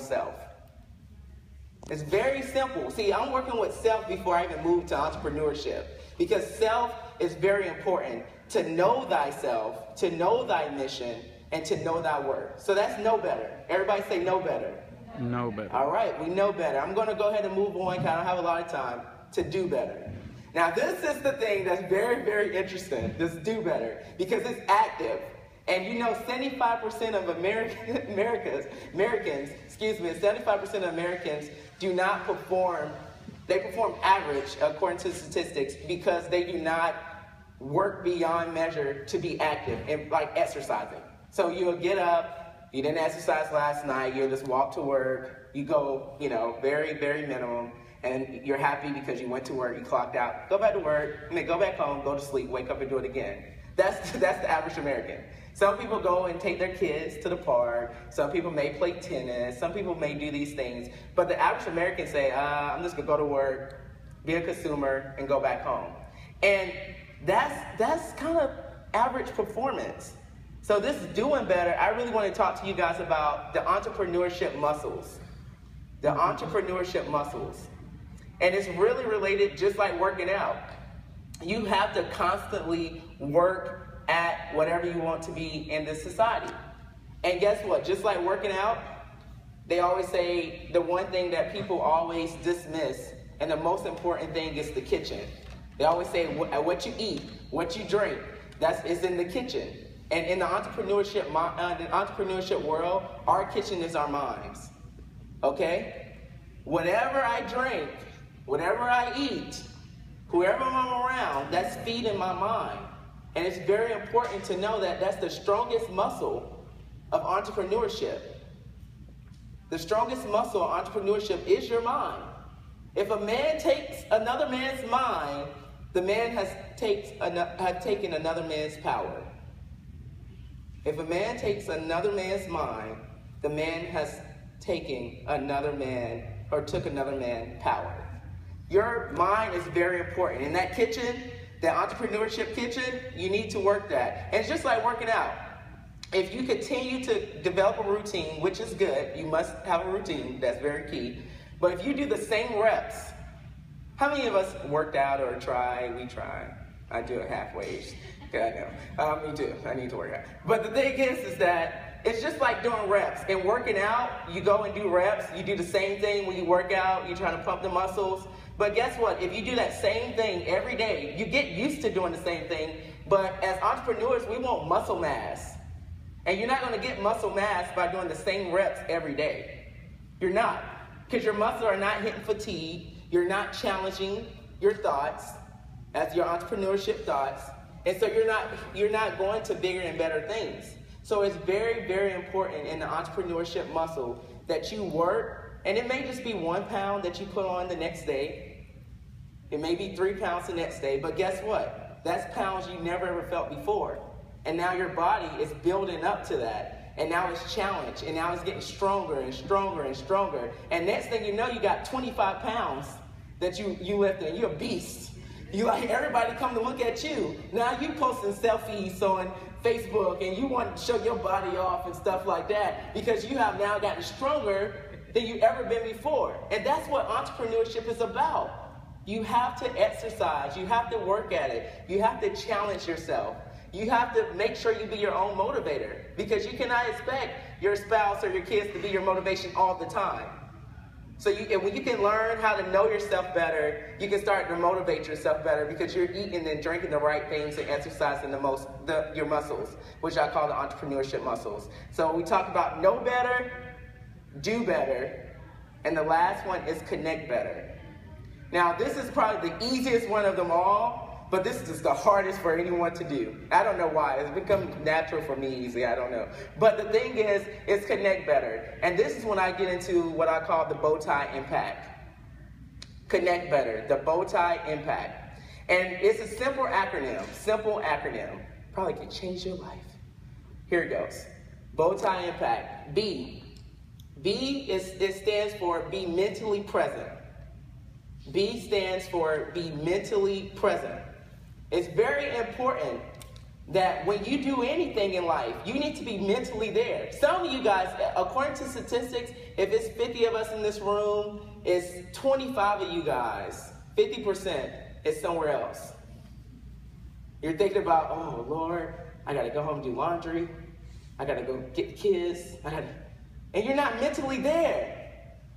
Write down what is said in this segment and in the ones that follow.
self. It's very simple. See, I'm working with self before I even move to entrepreneurship, because self is very important. To know thyself, to know thy mission, and to know thy worth. So that's know better. Everybody say know better. Know better. All right, we know better. I'm going to go ahead and move on, because I don't have a lot of time, to do better. Now, this is the thing that's very, very interesting, this do better, because it's active. And you know, 75% of Americans, 75% of Americans do not perform, they perform average according to statistics, because they do not work beyond measure to be active, and like exercising. So you'll get up, you didn't exercise last night, you'll just walk to work, you go, you know, very, very minimum, and you're happy because you went to work, you clocked out, go back to work, and then go back home, go to sleep, wake up and do it again. That's the average American. Some people go and take their kids to the park. Some people may play tennis. Some people may do these things. But the average American say, I'm just going to go to work, be a consumer, and go back home. And that's kind of average performance. So this is doing better. I really want to talk to you guys about the entrepreneurship muscles. The entrepreneurship muscles. And it's really related just like working out. You have to constantly work at whatever you want to be in this society. And guess what? Just like working out, they always say the one thing that people always dismiss, and the most important thing, is the kitchen. They always say what you eat, what you drink, is in the kitchen. And in the entrepreneurship world, our kitchen is our minds. Okay? Whatever I drink, whatever I eat, whoever I'm around, that's feeding my mind. And it's very important to know that that's the strongest muscle of entrepreneurship. The strongest muscle of entrepreneurship is your mind. If a man takes another man's mind, the man has taken another man's power. If a man takes another man's mind, the man has taken another man, or took another man's power. Your mind is very important. In that kitchen, that entrepreneurship kitchen, you need to work that. And it's just like working out. If you continue to develop a routine, which is good, you must have a routine, that's very key. But if you do the same reps, how many of us worked out or try? We try. I do it halfway. Okay, I know. Me too. I need to work out. But the thing is that it's just like doing reps. And working out, you go and do reps. You do the same thing when you work out. You're trying to pump the muscles. But guess what? If you do that same thing every day, you get used to doing the same thing. But as entrepreneurs, we want muscle mass. And you're not going to get muscle mass by doing the same reps every day. You're not. Because your muscles are not hitting fatigue. You're not challenging your thoughts as your entrepreneurship thoughts. And so you're not going to bigger and better things. So it's very, very important in the entrepreneurship muscle that you work. And it may just be 1 pound that you put on the next day. It may be 3 pounds the next day. But guess what? That's pounds you never ever felt before. And now your body is building up to that. And now it's challenged. And now it's getting stronger and stronger and stronger. And next thing you know, you got 25 pounds that you lifted. And you're a beast. You like everybody come to look at you. Now you posting selfies on Facebook and you want to show your body off and stuff like that because you have now gotten stronger than you've ever been before. And that's what entrepreneurship is about. You have to exercise. You have to work at it. You have to challenge yourself. You have to make sure you be your own motivator because you cannot expect your spouse or your kids to be your motivation all the time. So when you can learn how to know yourself better, you can start to motivate yourself better because you're eating and drinking the right things and exercising your muscles, which I call the entrepreneurship muscles. So we talk about know better, do better, and the last one is connect better. Now, this is probably the easiest one of them all, but this is just the hardest for anyone to do. I don't know why. It's become natural for me easy. I don't know. But the thing is connect better. And this is when I get into what I call the Bowtie impact. Connect better, the Bowtie impact. And it's a simple acronym. Probably can change your life. Here it goes. Bowtie impact. B. It stands for be mentally present. B stands for be mentally present. It's very important that when you do anything in life, you need to be mentally there. Some of you guys, according to statistics, if it's 50 of us in this room, it's 25 of you guys, 50% is somewhere else. You're thinking about, oh, Lord, I got to go home and do laundry. I got to go get the kids. And you're not mentally there.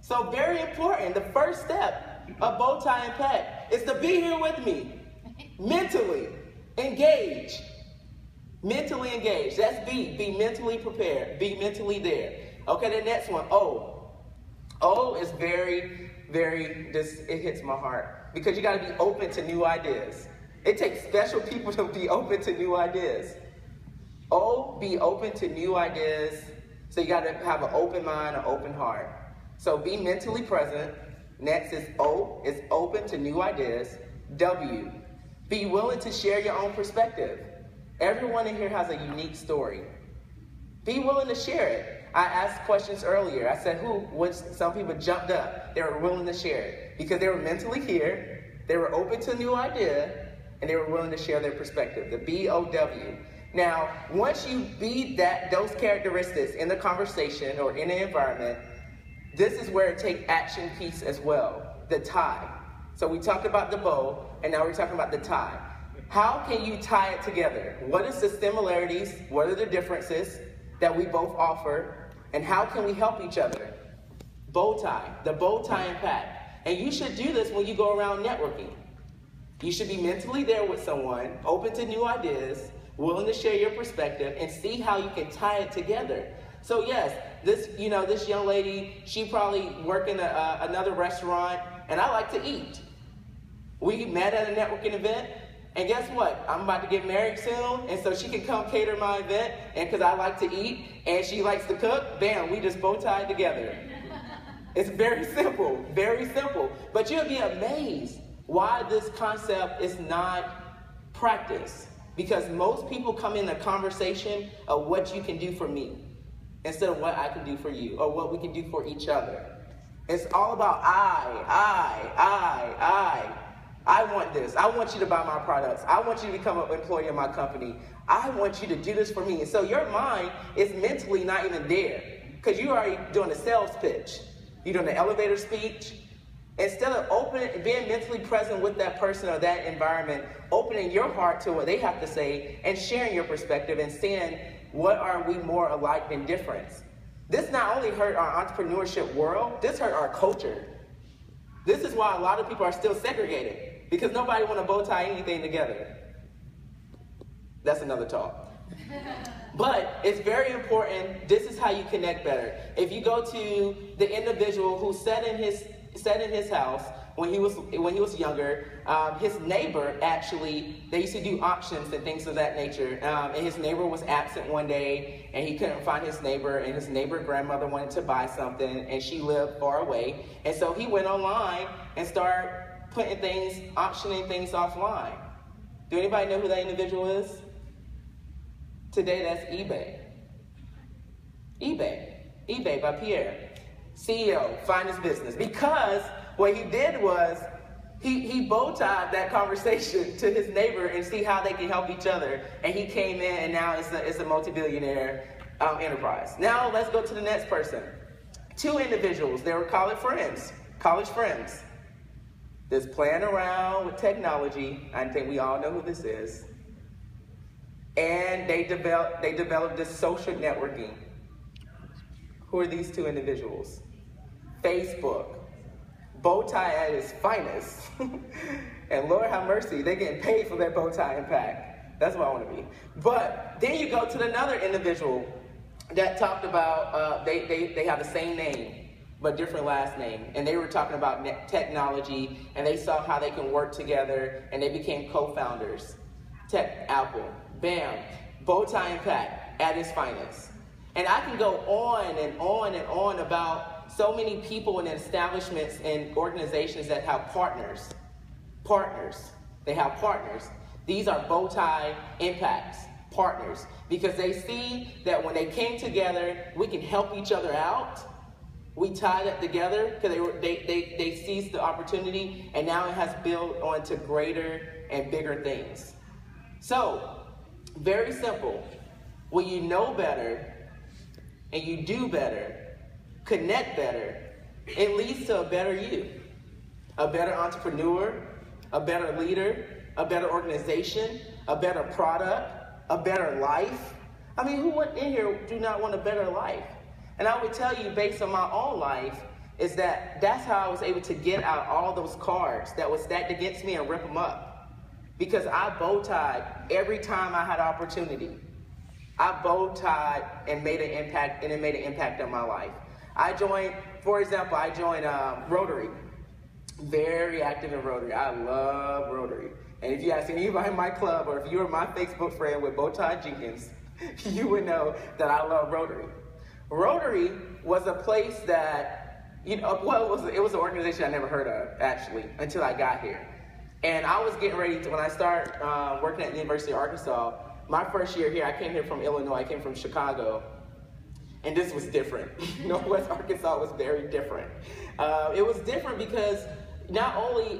So very important, the first step of Bowtie Impact is to be here with me. Mentally engage. Mentally engaged. That's B. Be mentally prepared. Be mentally there. Okay, the next one, O. O is very, it hits my heart. Because you got to be open to new ideas. It takes special people to be open to new ideas. O, be open to new ideas. So you got to have an open mind, an open heart. So be mentally present. Next is O, is open to new ideas. W, be willing to share your own perspective. Everyone in here has a unique story. Be willing to share it. I asked questions earlier. I said some people jumped up. They were willing to share it because they were mentally here, they were open to a new idea, and they were willing to share their perspective. The B-O-W. Now, once you be those characteristics in the conversation or in the environment, this is where it takes action piece as well. The tie. So we talked about the bow, and now we're talking about the tie. How can you tie it together? What is the similarities? What are the differences that we both offer? And how can we help each other? Bow tie, the Bowtie Impact. And you should do this when you go around networking. You should be mentally there with someone, open to new ideas, willing to share your perspective, and see how you can tie it together. So yes, this young lady, she probably worked in another restaurant, and I like to eat. We met at a networking event, and guess what? I'm about to get married soon, and so she can come cater my event, and because I like to eat, and she likes to cook, bam, we just bow tied together. It's very simple, very simple. But you'll be amazed why this concept is not practiced. Because most people come in a conversation of what you can do for me instead of what I can do for you or what we can do for each other. It's all about I want this. I want you to buy my products. I want you to become an employee of my company. I want you to do this for me. And so your mind is mentally not even there because you're already doing a sales pitch. You're doing an elevator speech. Instead of being mentally present with that person or that environment, opening your heart to what they have to say and sharing your perspective and seeing what are we more alike than different. This not only hurt our entrepreneurship world, this hurt our culture. This is why a lot of people are still segregated because nobody want to bow tie anything together. That's another talk. But it's very important. This is how you connect better. If you go to the individual who sat in his house when he was younger, his neighbor actually, they used to do auctions and things of that nature, and his neighbor was absent one day and he couldn't find his neighbor, and his neighbor grandmother wanted to buy something and she lived far away, and so he went online and started auctioning things offline. Do anybody know who that individual is? Today that's eBay. eBay by Pierre. CEO, find his business. Because what he did was he bow tied that conversation to his neighbor and see how they can help each other. And he came in and now it's a multi-billionaire enterprise. Now let's go to the next person. Two individuals, they were college friends. That's playing around with technology. I think we all know who this is. And they developed this social networking. Who are these two individuals? Facebook. Bowtie at its finest. And Lord have mercy, they're getting paid for their Bowtie Impact. That's what I want to be. But then you go to another individual that talked about, they have the same name, but different last name. And they were talking about technology, and they saw how they can work together, and they became co-founders. Apple. Bam. Bowtie Impact at its finest. And I can go on and on and on about so many people and establishments and organizations that have partners. They have partners. These are Bowtie Impacts, partners. Because they see that when they came together, we can help each other out. We tie that together because they seized the opportunity, and now it has built onto greater and bigger things. So, Very simple. When you know better and you do better, connect better, it leads to a better you, a better entrepreneur, a better leader, a better organization, a better product, a better life. I mean, who in here do not want a better life? And I would tell you, based on my own life, is that that's how I was able to get out all those cards that were stacked against me and rip them up. Because I bow tied every time I had opportunity. I bow tied and made an impact, and it made an impact on my life. I joined Rotary. Very active in Rotary. I love Rotary. And if you ask anybody in my club, or if you were my Facebook friend with Bowtie Jenkins, you would know that I love Rotary. Rotary was a place that, it was an organization I never heard of, actually, until I got here. And I was getting ready to, when I started working at the University of Arkansas, my first year here, I came here from Illinois, I came from Chicago, and this was different. Northwest Arkansas was very different. It was different because not only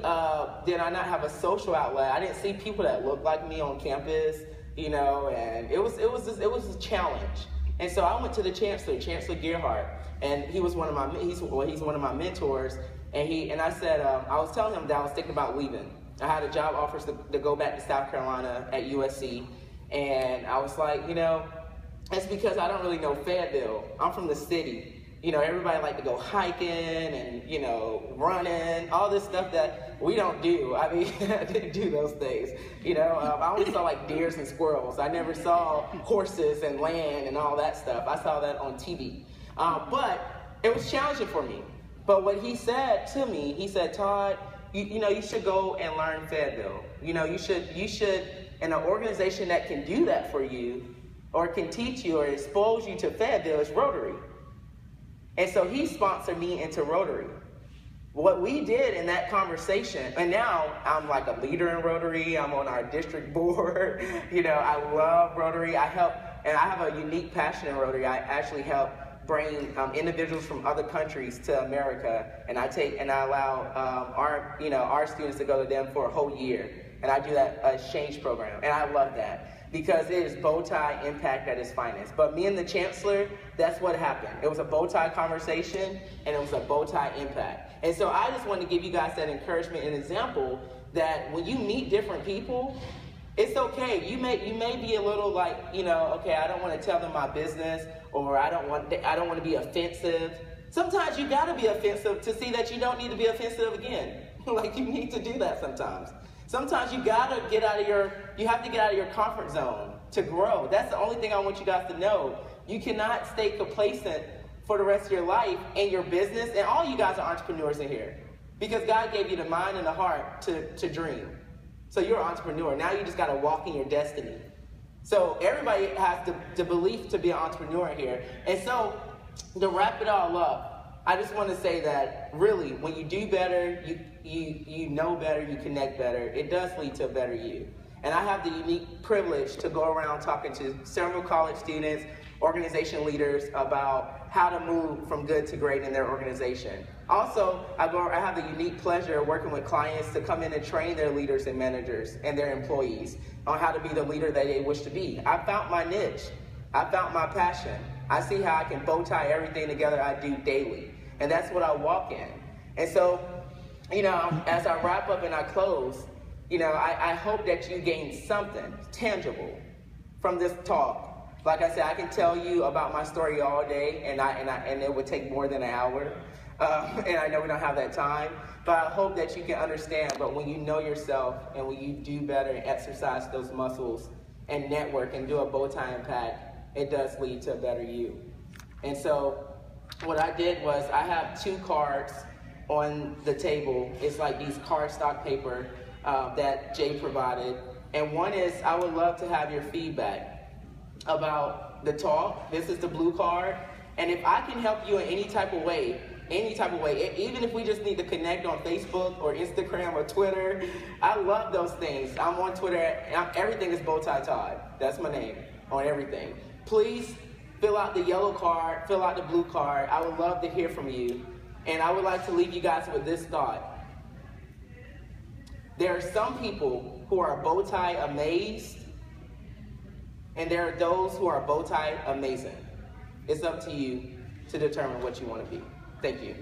did I not have a social outlet, I didn't see people that looked like me on campus, and it was a challenge. And so I went to the Chancellor Gerhardt, and he's one of my mentors, and I said, I was telling him that I was thinking about leaving. I had a job offer to go back to South Carolina at USC, and I was like, that's because I don't really know Fayetteville. I'm from the city. Everybody like to go hiking and, running, all this stuff that we don't do. I mean, I didn't do those things. I only saw like deers and squirrels. I never saw horses and land and all that stuff. I saw that on TV. But it was challenging for me. But what he said to me, he said, Todd, you should go and learn Fayetteville. You should, and an organization that can do that for you, or can teach you or expose you to Fayetteville is Rotary. And so he sponsored me into Rotary. What we did in that conversation, and now I'm like a leader in Rotary, I'm on our district board, I love Rotary. I have a unique passion in Rotary. I actually help bring individuals from other countries to America, and I allow our students to go to them for a whole year. And I do that exchange program, and I love that. Because it is bow tie impact at its finest. But me and the chancellor, that's what happened. It was a bow tie conversation, and it was a bow tie impact. And so I just want to give you guys that encouragement and example that when you meet different people, it's okay. You may be a little like, okay, I don't want to tell them my business, or I don't want to be offensive. Sometimes you got to be offensive to see that you don't need to be offensive again. Like, you need to do that sometimes. Sometimes you have to get out of your comfort zone to grow. That's the only thing I want you guys to know. You cannot stay complacent for the rest of your life in your business, and all you guys are entrepreneurs in here. Because God gave you the mind and the heart to dream. So you're an entrepreneur. Now you just got to walk in your destiny. So everybody has the belief to be an entrepreneur here. And so to wrap it all up, I just want to say that really, when you do better, you know better, you connect better, it does lead to a better you. And I have the unique privilege to go around talking to several college students, organization leaders about how to move from good to great in their organization. Also, I have the unique pleasure of working with clients to come in and train their leaders and managers and their employees on how to be the leader that they wish to be. I found my niche. I found my passion. I see how I can bow tie everything together I do daily. And that's what I walk in. And so, as I wrap up and I close, I hope that you gain something tangible from this talk. Like I said, I can tell you about my story all day, and it would take more than an hour. And I know we don't have that time, but I hope that you can understand. But when you know yourself, and when you do better and exercise those muscles and network and do a bow tie impact, it does lead to a better you. And so what I did was, I have 2 cards on the table. It's like these cardstock paper that Jay provided. And one is, I would love to have your feedback about the talk. This is the blue card. And if I can help you in any type of way, even if we just need to connect on Facebook or Instagram or Twitter, I love those things. I'm on Twitter. Everything is Bowtie Todd. That's my name on everything. Please fill out the yellow card, fill out the blue card. I would love to hear from you. And I would like to leave you guys with this thought. There are some people who are bow tie amazed, And there are those who are Bowtie amazing. It's up to you to determine what you want to be. Thank you.